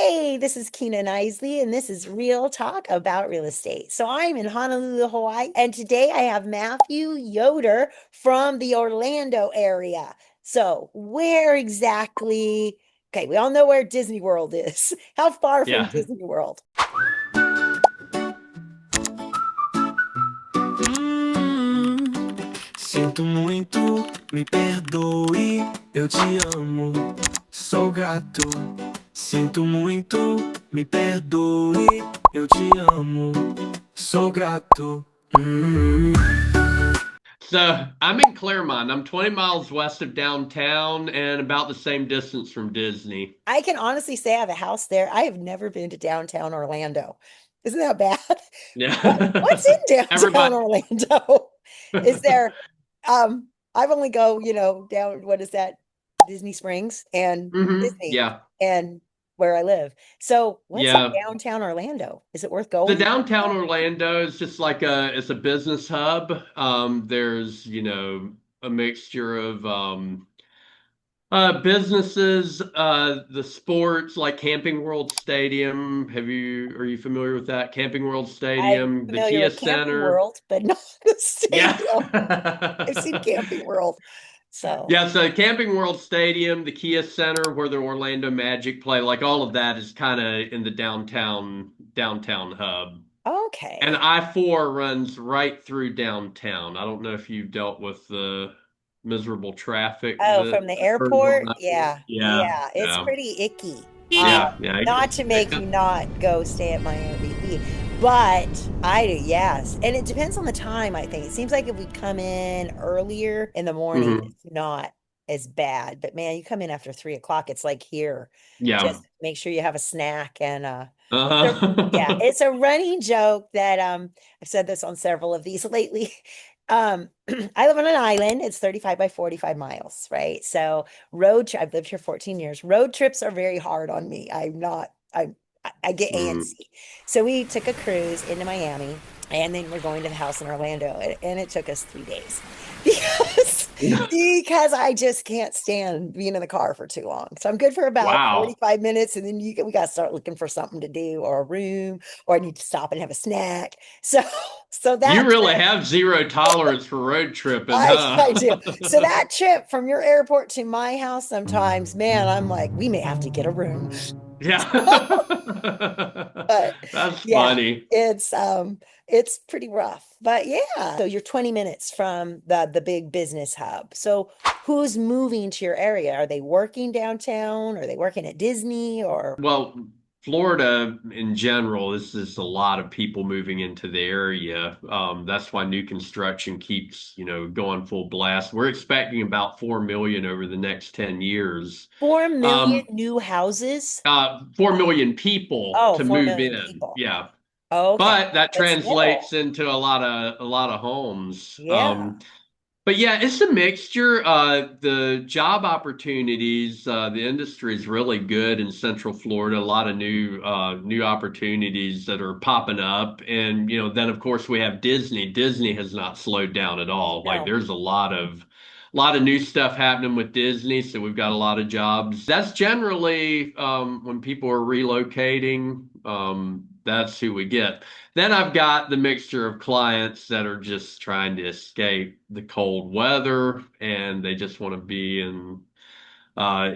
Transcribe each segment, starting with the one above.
Hey, this is Kina Knisley, and this is Real Talk about Real Estate. So I'm in Honolulu, Hawaii, and today I have Matthew Yoder from the Orlando area. So, where exactly? Okay, we all know where Disney World is. How far from Yeah. Disney World? Sinto muito, me perdoe, eu te amo, sou grato. Sinto muito, me perdoe, eu te amo, sou grato. So I'm in Clermont. I'm 20 miles west of downtown and about the same distance from Disney. I can honestly say I have a house there. I have never been to downtown Orlando. Isn't that bad? What's Yeah. in downtown Everybody. Orlando? Is there I've only go, down what is that? Disney Springs and Disney Yeah. and where I live. So what's in Yeah. downtown Orlando? Is it worth The going? downtown Orlando is just like it's a business hub. There's, a mixture of businesses, the sports like Camping World Stadium. Are you familiar with that? Camping World I'm Stadium, the familiar Kia with Camping Center. World, but not the Yeah. stadium. I've seen Camping World. So Yeah, so Camping World Stadium, the Kia Center where the Orlando Magic play, like all of that is kind of in the downtown hub. And okay. I-4 runs right through downtown. I don't know if you've dealt with the miserable traffic Oh, that from the occurs airport? on I-4. Yeah. Yeah, Yeah. It's yeah. pretty icky. Yeah, yeah. Not to make you not go stay at my Airbnb, but I do, yes. And it depends on the time, I think. It seems like if we come in earlier in the morning, Hmm. it's not as bad. But man, you come in after 3 o'clock, it's like here. Yeah. Just make sure you have a snack and yeah, Uh-huh. it's a running joke that I've said this on several of these lately. I live on an island. It's 35 by 45 miles, right? So I've lived here 14 years. Road trips are very hard on me. I'm not I get Mm. antsy. So we took a cruise into Miami and then we're going to the house in Orlando and it took us 3 days because because I just can't stand being in the car for too long. So I'm good for about Wow. 45 minutes and then we got to start looking for something to do or a room or I need to stop and have a snack. So so You that really trip have zero tolerance for road tripping, I huh? do. So that trip from your airport to my house sometimes, man, I'm like, we may have to get a room. Yeah. But That's yeah, funny. it's pretty rough. But yeah, so you're 20 minutes from the big business hub. So who's moving to your area? Are they working downtown? Are they working at Disney or Well, Florida in general, this is a lot of people moving into the area. That's why new construction keeps, going full blast. We're expecting about 4 million over the next 10 years. 4 million Um, new houses? 4 million people Oh, to 4 move million in. people. Yeah. Okay. But that But translates still, into a lot of homes. yeah. But yeah, it's a mixture. The job opportunities, the industry is really good in Central Florida. A lot of new opportunities that are popping up, and then of course we have Disney. Disney has not slowed down at all. Like No. there's a lot of new stuff happening with Disney, so we've got a lot of jobs. That's generally when people are relocating. That's who we get. Then I've got the mixture of clients that are just trying to escape the cold weather and they just want to be and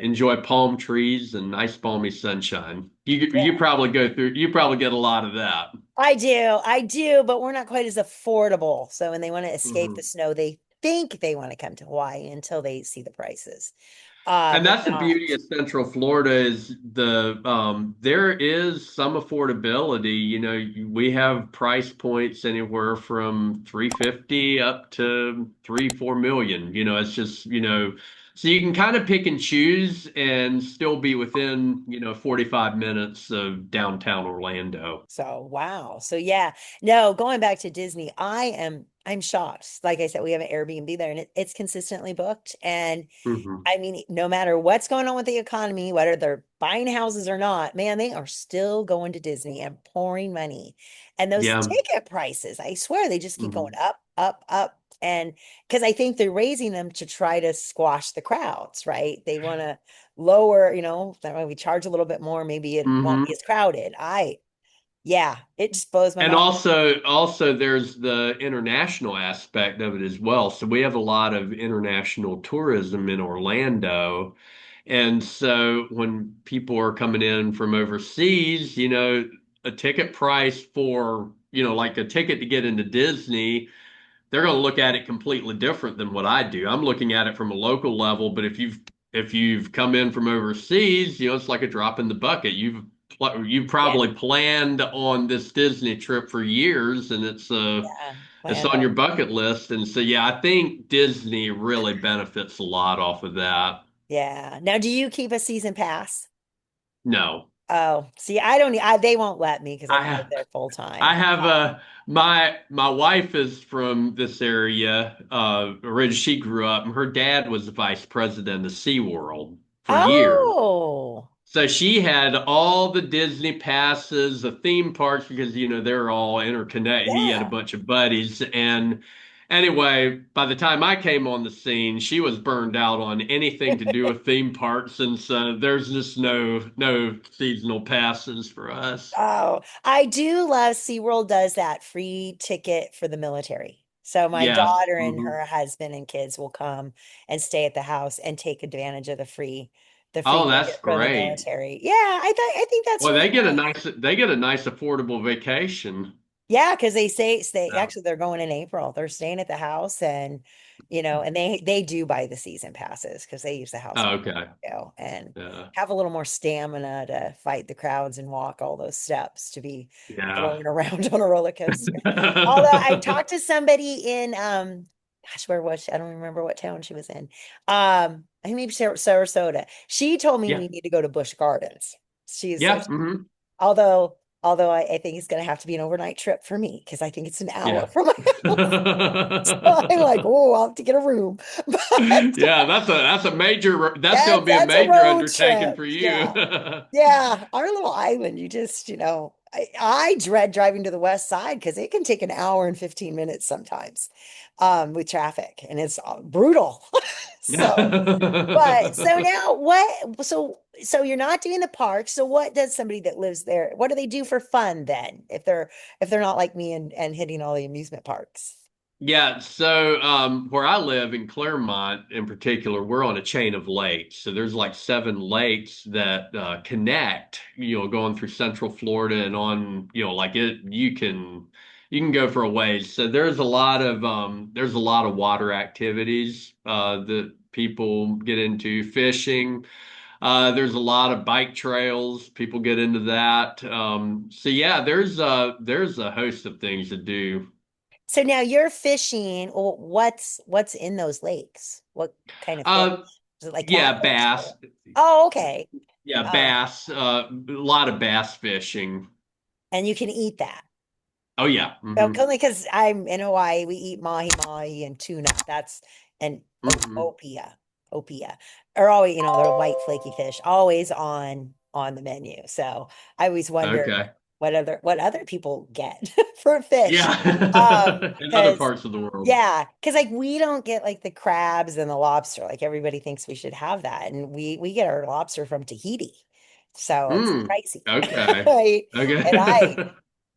enjoy palm trees and nice balmy sunshine. You Yeah. probably go through. You probably get a lot of that. I do, but we're not quite as affordable. So when they want to escape the Mhm. snow, they think they want to come to Hawaii until they see the prices. And But that's the not. beauty of Central Florida is there is some affordability. We have price points anywhere from 350 up to 3-4 million. It's just, so you can kind of pick and choose and still be within, 45 minutes of downtown Orlando. So wow. So yeah. No, going back to Disney, I'm shocked. Like I said, we have an Airbnb there and it's consistently booked. And Hmm. I mean, no matter what's going on with the economy, whether they're buying houses or not, man, they are still going to Disney and pouring money. And those Yeah. ticket prices, I swear, they just keep going Hmm. up, up, up. And because I think they're raising them to try to squash the crowds, right? They want to lower, that way we charge a little bit more, maybe it won't be Hmm. as crowded. Yeah, it just blows my And mind. also there's the international aspect of it as well. So we have a lot of international tourism in Orlando. And so when people are coming in from overseas, a ticket price for, like a ticket to get into Disney, they're going to look at it completely different than what I do. I'm looking at it from a local level, but if you've come in from overseas, it's like a drop in the bucket. You've Yeah, probably planned on this Disney trip for years, and yeah, it's planned on on. your bucket list. And so yeah, I think Disney really benefits a lot off of that. Yeah. Now, do you keep a season pass? No, Oh, see, I don't, they won't let me because I I don't live have there full I time. have my wife is from this area. Originally, she grew up, and her dad was the vice president of SeaWorld for years. Oh, So she had all the Disney passes, the theme parks, because they're all interconnected. He had a yeah. bunch of buddies, and anyway, by the time I came on the scene, she was burned out on anything to do with theme parks, and so there's just no seasonal passes for us. Oh, I do love SeaWorld does that free ticket for the military. So my Yes. daughter and Hmm. her husband and kids will come and stay at the house and take advantage of the free Oh, that's ticket for the great. military. Yeah, I think that's Well, really nice. they get a nice affordable vacation. Yeah, because they say stay Yeah. actually they're going in April. They're staying at the house and they do buy the season passes because they use the house Oh, more okay. and Yeah. have a little more stamina to fight the crowds and walk all those steps to be Yeah. thrown around on a roller coaster. Although I talked to somebody in gosh, where was she? I don't remember what town she was in. I think maybe Sarasota. She told me Yeah. we need to go to Busch Gardens. She's Yeah. Hmm. although I think it's going to have to be an overnight trip for me because I think it's an hour Yeah. from my house. So I'm like, oh, I'll have to get a room. But Yeah, that's that's gonna be a that's a major road undertaking trip. for you. Yeah. Yeah. Our little island, I dread driving to the west side because it can take an hour and 15 minutes sometimes with traffic and it's brutal. So but so now so you're not doing the park. So what does somebody that lives there, what do they do for fun then if they're not like me and hitting all the amusement parks? Yeah, so where I live in Clermont in particular, we're on a chain of lakes. So there's like 7 lakes that connect, going through Central Florida and on, like you can go for a ways. So there's a lot of water activities that people get into, fishing. There's a lot of bike trails. People get into that. So yeah, there's a host of things to do. So now you're fishing. Well, what's in those lakes? What kind of fish? Uh, Is it like yeah, catfish? bass. Oh, okay. Yeah, Um, bass. A lot of bass fishing. and you can eat that. Oh yeah. So, Hmm. only because I'm in Hawaii, we eat mahi and tuna. That's and Hmm. opia, or always, they're white flaky fish, always on the menu. So I always wonder Okay. what other people get for fish. Yeah. In other Because parts of the world. yeah, because like we don't get like the crabs and the lobster. Like everybody thinks we should have that, and we get our lobster from Tahiti, so it's Mm. pricey, Okay. right? And Okay.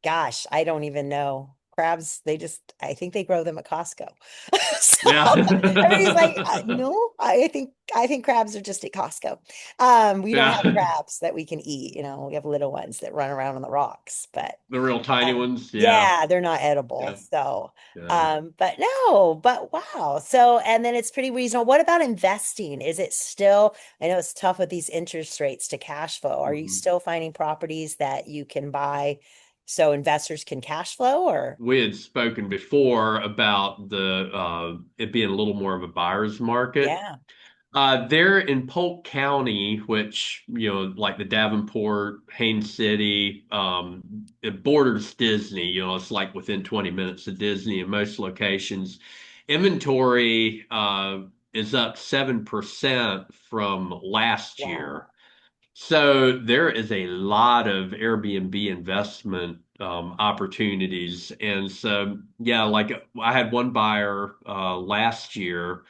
gosh, I don't even know. Crabs, I think they grow them at Costco. So everybody's like, Yeah. no, I think crabs are just at Costco. We don't have Yeah. crabs that we can eat. We have little ones that run around on the rocks, but The real tiny um, ones. Yeah. yeah, they're not edible. Yeah. So, Yeah. but no, but wow. So, and then it's pretty reasonable. What about investing? Is it still, I know it's tough with these interest rates to cash flow. Are you Mhm. still finding properties that you can buy so investors can cash flow or? We had spoken before about the it being a little more of a buyer's market. Yeah. They're in Polk County, which, like the Davenport, Haines City, it borders Disney. It's like within 20 minutes of Disney in most locations. Inventory is up 7% from last Wow. year. So there is a lot of Airbnb investment opportunities. And so, yeah, like I had one buyer last year.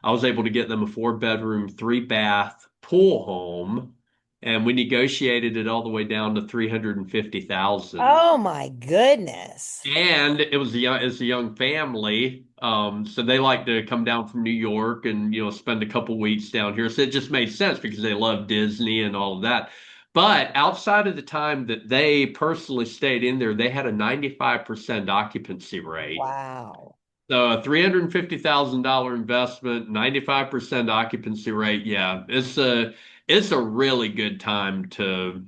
I was able to get them a 4-bedroom, 3-bath pool home, and we negotiated it all the way down to 350,000. Oh my goodness. And it's a young family, so they like to come down from New York and spend a couple weeks down here. So it just made sense because they love Disney and all of that. But outside of the time that they personally stayed in there, they had a 95% occupancy rate. Wow. So a $350,000 investment, 95% occupancy rate. Yeah, it's a really good time to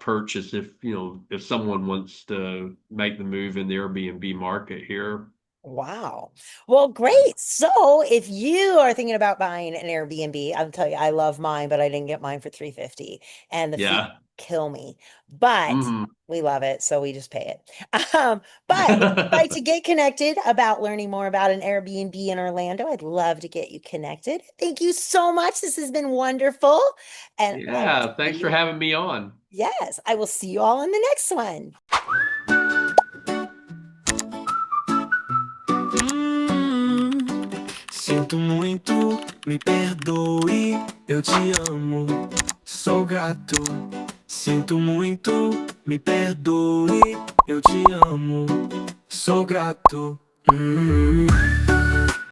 purchase if someone wants to make the move in the Airbnb market here. Wow. Well, great. So if you are thinking about buying an Airbnb, I'll tell you, I love mine, but I didn't get mine for 350 and the fee Yeah. kill me. But Hmm. we love it, so we just pay it. But if you'd like to get connected about learning more about an Airbnb in Orlando, I'd love to get you connected. Thank you so much. This has been wonderful. And I will Yeah. Thanks see for you. having me on. Yes, I will see you all in the next one. Hum, sinto muito, me perdoe, eu te amo, sou grato. Sinto muito, me perdoe, eu te amo, sou grato.